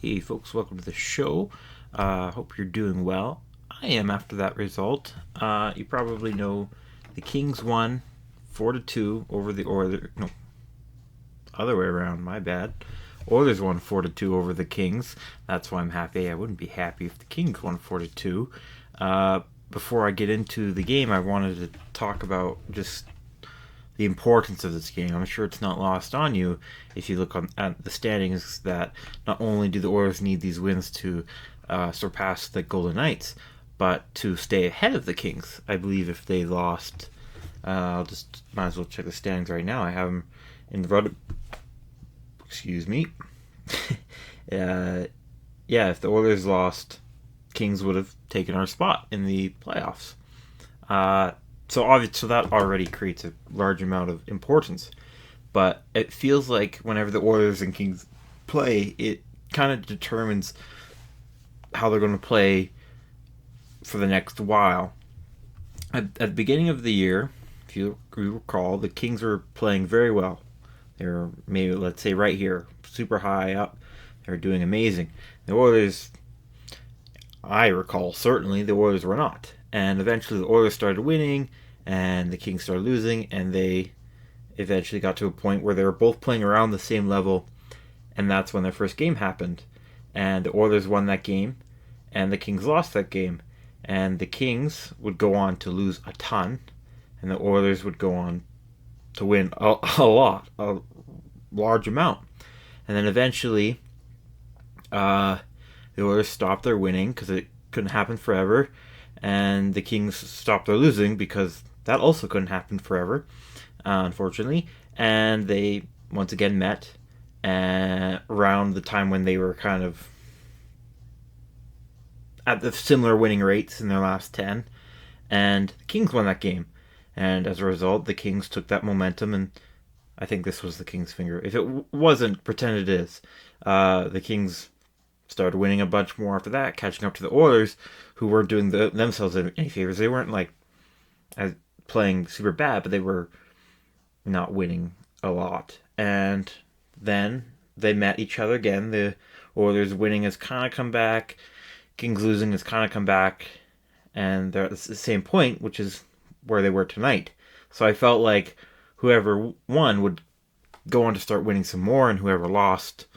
Hey folks, welcome to the show. Hope you're doing well. I am after that result. You probably know the Kings won 4-2 over the Oilers. No, other way around, my bad. Oilers won 4-2 over the Kings. That's why I'm happy. I wouldn't be happy if the Kings won 4-2. Before I get into the game, I wanted to talk about just the importance of this game. I'm sure it's not lost on you if you look at the standings that not only do the Oilers need these wins to surpass the Golden Knights, but to stay ahead of the Kings. I believe if they lost, I'll just might as well check the standings right now. I have them in the run. Excuse me. Yeah, if the Oilers lost, Kings would have taken our spot in the playoffs. So that already creates a large amount of importance. But it feels like whenever the Oilers and Kings play, it kind of determines how they're going to play for the next while. At the beginning of the year, if you recall, the Kings were playing very well. They were maybe, let's say, right here, super high up. They were doing amazing. The Oilers, I recall, certainly, the Oilers were not. And eventually the Oilers started winning, and the Kings started losing, and they eventually got to a point where they were both playing around the same level, and that's when their first game happened. And the Oilers won that game, and the Kings lost that game. And the Kings would go on to lose a ton, and the Oilers would go on to win a large amount. And then eventually, the Oilers stopped their winning because it couldn't happen forever, and the Kings stopped their losing because that also couldn't happen forever, unfortunately. And they once again met around the time when they were kind of at the similar winning rates in their last 10, and the Kings won that game. And as a result, the Kings took that momentum, and I think this was the Kings' finger. If it wasn't, pretend it is. The Kings started winning a bunch more after that, catching up to the Oilers, who weren't doing themselves any favors. They weren't playing super bad, but they were not winning a lot. And then they met each other again. The Oilers winning has kind of come back. Kings losing has kind of come back. And they're at the same point, which is where they were tonight. So I felt like whoever won would go on to start winning some more, and whoever lost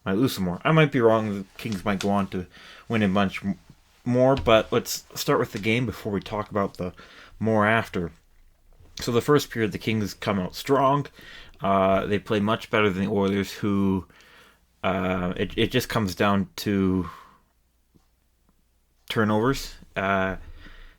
might lose some more. I might be wrong. The Kings might go on to win a bunch more, but let's start with the game before we talk about the more after. So the first period, the Kings come out strong. They play much better than the Oilers, who it just comes down to turnovers.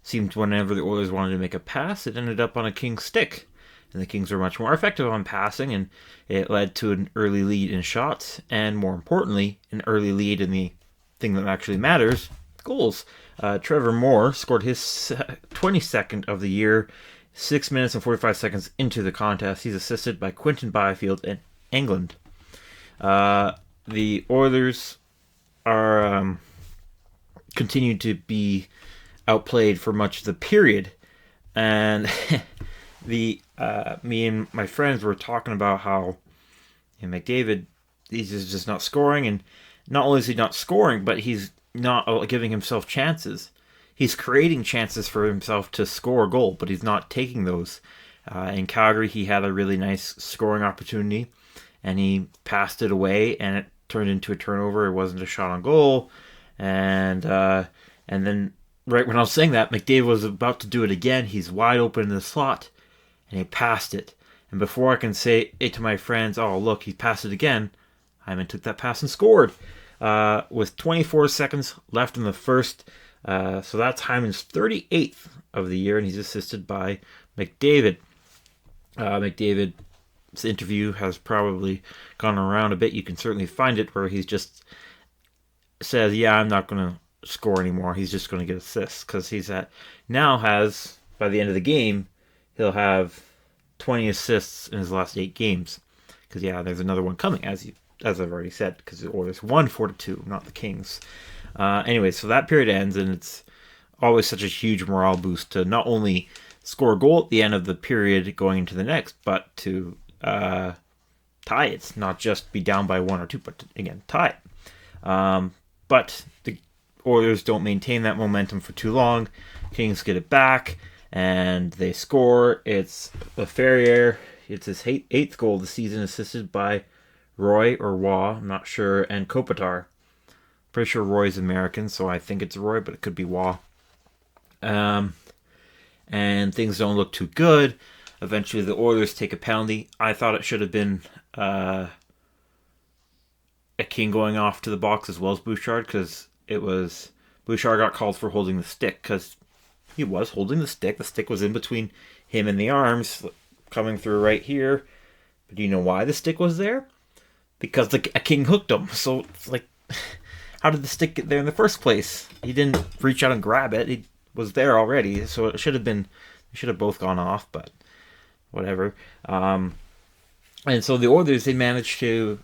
Seemed whenever the Oilers wanted to make a pass, it ended up on a Kings stick. And the Kings were much more effective on passing, and it led to an early lead in shots, and more importantly, an early lead in the thing that actually matters, goals. Trevor Moore scored his 22nd of the year, 6 minutes and 45 seconds into the contest. He's assisted by Quinton Byfield and England. The Oilers are continue to be outplayed for much of the period, and me and my friends were talking about how McDavid, he's just not scoring, and not only is he not scoring, but he's not giving himself chances. He's creating chances for himself to score a goal, but he's not taking those. In Calgary, he had a really nice scoring opportunity, and he passed it away, and it turned into a turnover. It wasn't a shot on goal, and then right when I was saying that, McDavid was about to do it again. He's wide open in the slot, and he passed it. And before I can say it to my friends, oh, look, he passed it again, Hyman took that pass and scored. With 24 seconds left in the first. So that's Hyman's 38th of the year, and he's assisted by McDavid. McDavid's interview has probably gone around a bit. You can certainly find it where he's just says, yeah, I'm not going to score anymore. He's just going to get assists, because by the end of the game, he'll have 20 assists in his last 8 games. Because, there's another one coming, as I've already said, because the Oilers won 4-2, not the Kings. Anyway, so that period ends, and it's always such a huge morale boost to not only score a goal at the end of the period going into the next, but to tie it, not just be down by 1 or 2, but to, again, tie it. But the Oilers don't maintain that momentum for too long. Kings get it back, and they score. It's a Ferrier. It's his eighth goal of the season, assisted by Roy or Waugh, I'm not sure, and Kopitar. Pretty sure Roy's American, so I think it's Roy, but it could be Waugh. And things don't look too good. Eventually, the Oilers take a penalty. I thought it should have been a King going off to the box as well as Bouchard, because it was Bouchard got called for holding the stick, because he was holding the stick. The stick was in between him and the arms, coming through right here. But do you know why the stick was there? Because a King hooked him. So it's like, how did the stick get there in the first place? He didn't reach out and grab it. He was there already. So it should have been, they should have both gone off, but whatever. And so the Oilers, they managed to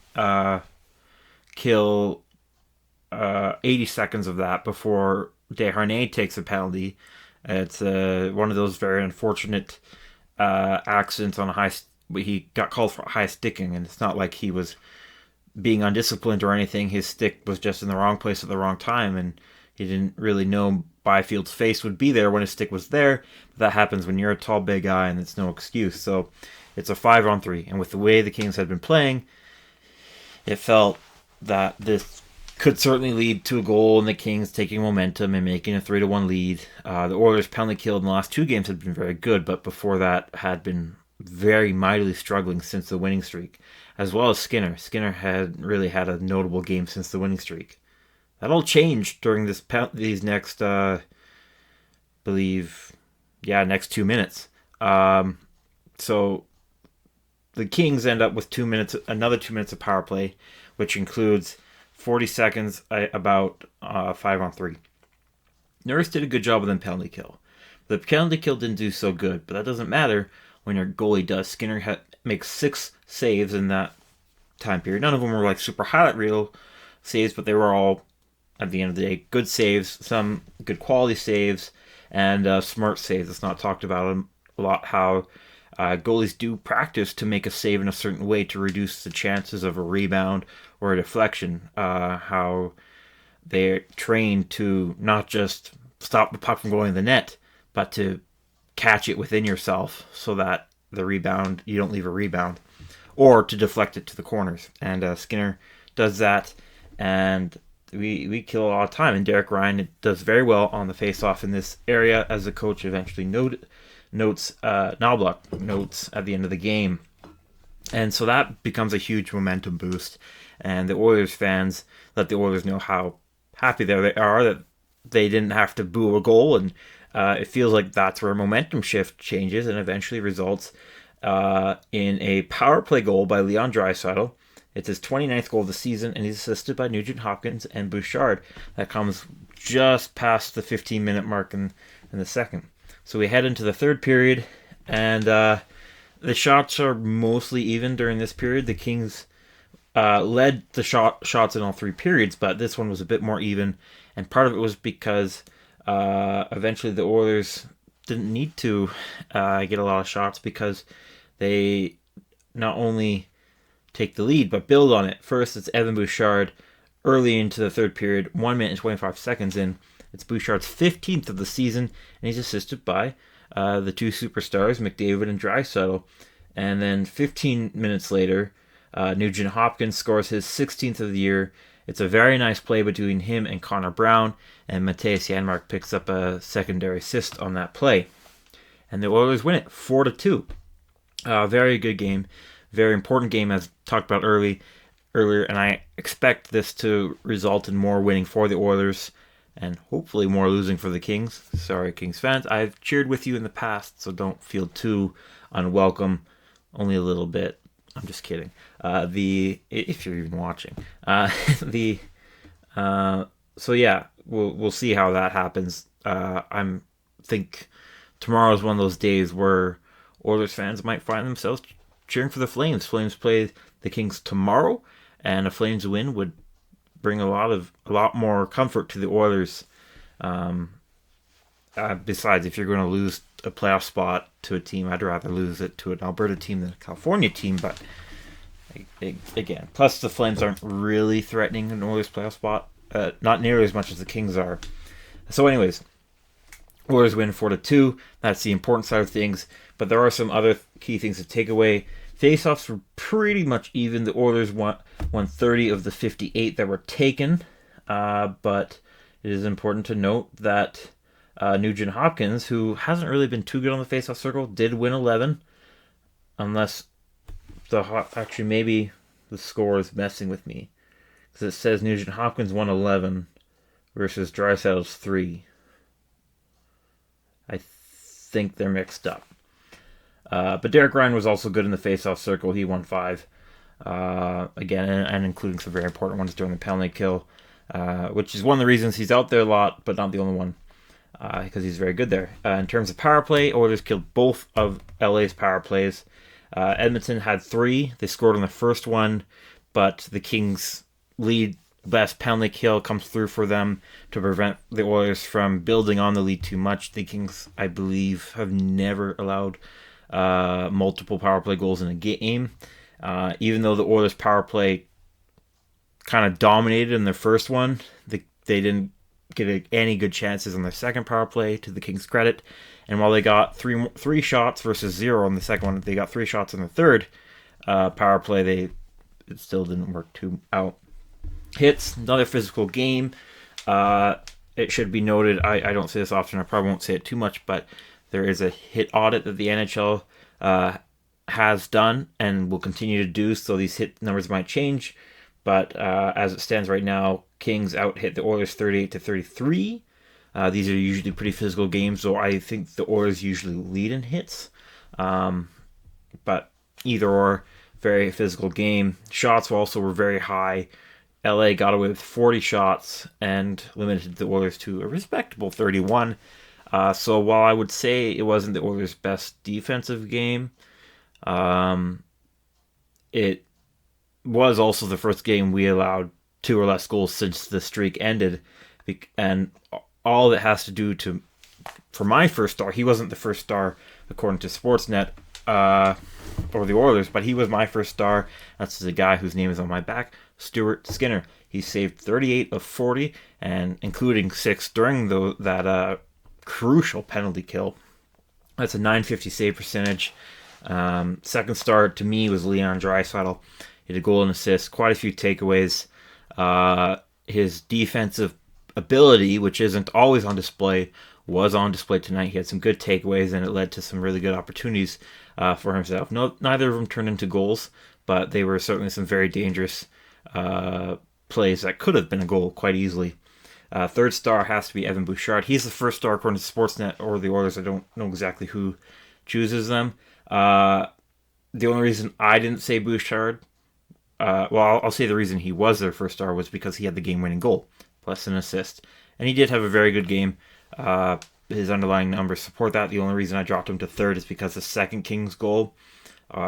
kill 80 seconds of that before Desharnais takes a penalty. It's one of those very unfortunate accidents on a high. He got called for high sticking, and it's not like he was being undisciplined or anything. His stick was just in the wrong place at the wrong time, and he didn't really know Byfield's face would be there when his stick was there. That happens when you're a tall, big guy, and it's no excuse. So it's a 5-on-3, and with the way the Kings had been playing, it felt that this could certainly lead to a goal, and the Kings taking momentum and making a 3-1 lead. The Oilers' penalty kill in the last two games had been very good, but before that had been very mightily struggling since the winning streak, as well as Skinner. Skinner had really had a notable game since the winning streak. That all changed during these next, next 2 minutes. So the Kings end up with 2 minutes, another 2 minutes of power play, which includes 40 seconds about 5-on-3. Nurse did a good job with the penalty kill. The penalty kill didn't do so good, but that doesn't matter when your goalie does. Skinner makes 6 saves in that time period. None of them were like super highlight reel saves, but they were all, at the end of the day, good saves, some good quality saves, and smart saves. It's not talked about a lot how goalies do practice to make a save in a certain way to reduce the chances of a rebound or a deflection. How they're trained to not just stop the puck from going in the net, but to catch it within yourself so that the rebound, you don't leave a rebound, or to deflect it to the corners. And Skinner does that, and we kill a lot of time. And Derek Ryan does very well on the face-off in this area, as the coach eventually notes Knobloch notes at the end of the game. And so that becomes a huge momentum boost. And the Oilers fans let the Oilers know how happy they are that they didn't have to boo a goal. And it feels like that's where momentum shift changes and eventually results in a power play goal by Leon Draisaitl. It's his 29th goal of the season, and he's assisted by Nugent Hopkins and Bouchard. That comes just past the 15-minute mark in the second. So we head into the third period, and the shots are mostly even during this period. The Kings led the shots in all three periods, but this one was a bit more even, and part of it was because eventually the Oilers didn't need to get a lot of shots because they not only take the lead, but build on it. First, it's Evan Bouchard early into the third period, 1 minute and 25 seconds in. It's Bouchard's 15th of the season, and he's assisted by the two superstars, McDavid and Draisaitl. And then 15 minutes later, Nugent Hopkins scores his 16th of the year. It's a very nice play between him and Connor Brown, and Matthias Janmark picks up a secondary assist on that play. And the Oilers win it 4-2. Very good game. Very important game, as talked about earlier, and I expect this to result in more winning for the Oilers and hopefully more losing for the Kings. Sorry, Kings fans. I've cheered with you in the past, so don't feel too unwelcome. Only a little bit. I'm just kidding. If you're even watching. So yeah, we'll see how that happens. I think tomorrow is one of those days where Oilers fans might find themselves cheering for the Flames. Flames play the Kings tomorrow, and a Flames win would bring a lot more comfort to the Oilers. Besides, if you're going to lose a playoff spot to a team, I'd rather lose it to an Alberta team than a California team. But Again, plus the Flames aren't really threatening an Oilers playoff spot. Not nearly as much as the Kings are. So anyways, Oilers win 4-2. That's the important side of things. But there are some other key things to take away. Faceoffs were pretty much even. The Oilers won 30 of the 58 that were taken. But it is important to note that Nugent Hopkins, who hasn't really been too good on the faceoff circle, did win 11. Unless actually maybe the score is messing with me. Because it says Nugent Hopkins won 11 versus Draisaitl's 3. I think they're mixed up. But Derek Ryan was also good in the faceoff circle. He won 5. Again, and including some very important ones during the penalty kill, which is one of the reasons he's out there a lot, but not the only one, because he's very good there. In terms of power play, Oilers killed both of LA's power plays. Edmonton had 3. They scored on the first one, but the Kings' lead best penalty kill comes through for them to prevent the Oilers from building on the lead too much. The Kings, I believe, have never allowed multiple power play goals in a game. Even though the Oilers' power play kind of dominated in their first one, they didn't get any good chances on their second power play, to the Kings' credit. And while they got three shots versus 0 on the second one, they got 3 shots on the third power play. It still didn't work too out. Hits, another physical game. It should be noted, I don't say this often, I probably won't say it too much, but there is a hit audit that the NHL has done and will continue to do, so these hit numbers might change. But as it stands right now, Kings out-hit the Oilers 38-33. These are usually pretty physical games, so I think the Oilers usually lead in hits. But either or, very physical game. Shots also were very high. LA got away with 40 shots and limited the Oilers to a respectable 31. So while I would say it wasn't the Oilers' best defensive game, it was also the first game we allowed 2 or less goals since the streak ended. And all it has to do for my first star, he wasn't the first star according to Sportsnet or the Oilers, but he was my first star. That's the guy whose name is on my back, Stuart Skinner. He saved 38 of 40, and including 6 during that crucial penalty kill. That's a .950 save percentage. Second star to me was Leon Draisaitl. He had a goal and assist, quite a few takeaways. His defensive ability, which isn't always on display, was on display tonight. He had some good takeaways, and it led to some really good opportunities for himself. Neither of them turned into goals, but they were certainly some very dangerous plays that could have been a goal quite easily. Third star has to be Evan Bouchard. He's the first star according to Sportsnet or the Oilers. I don't know exactly who chooses them. The only reason I didn't say Bouchard, I'll say the reason he was their first star was because he had the game-winning goal, plus an assist. And he did have a very good game. His underlying numbers support that. The only reason I dropped him to third is because the second Kings goal,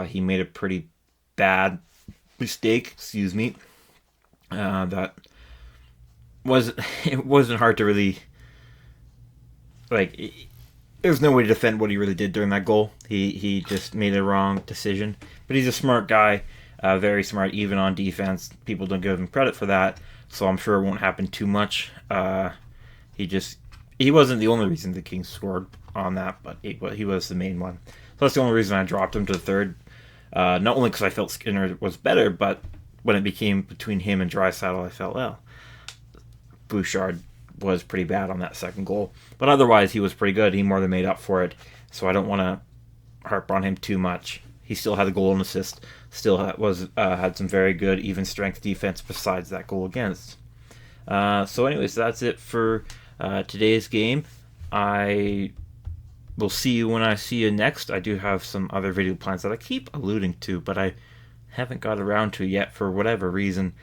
he made a pretty bad mistake, that it wasn't hard to really, there's no way to defend what he really did during that goal. He just made a wrong decision. But he's a smart guy, very smart, even on defense. People don't give him credit for that, so I'm sure it won't happen too much. He wasn't the only reason the Kings scored on that, but he was the main one. So that's the only reason I dropped him to third. Not only because I felt Skinner was better, but when it became between him and Draisaitl, I felt, well, Bouchard was pretty bad on that second goal. But otherwise, he was pretty good. He more than made up for it. So I don't want to harp on him too much. He still had a goal and assist. Still had some very good even strength defense besides that goal against. So anyways, that's it for today's game. I will see you when I see you next. I do have some other video plans that I keep alluding to, but I haven't got around to yet for whatever reason.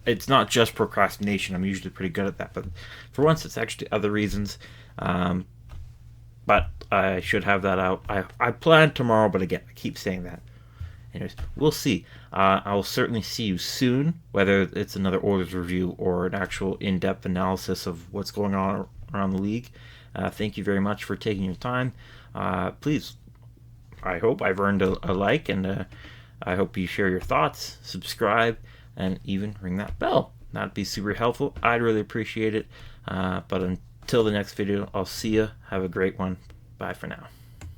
It's not just procrastination. I'm usually pretty good at that, but for once it's actually other reasons. But I should have that out. I planned tomorrow, but again, I keep saying that. Anyways, we'll see. I will certainly see you soon, whether it's another Oilers review or an actual in-depth analysis of what's going on around the league. Thank you very much for taking your time. Please, I hope I've earned a like and I hope you share your thoughts, subscribe, and even ring that bell. That'd be super helpful. I'd really appreciate it. But until the next video, I'll see you. Have a great one. Bye for now.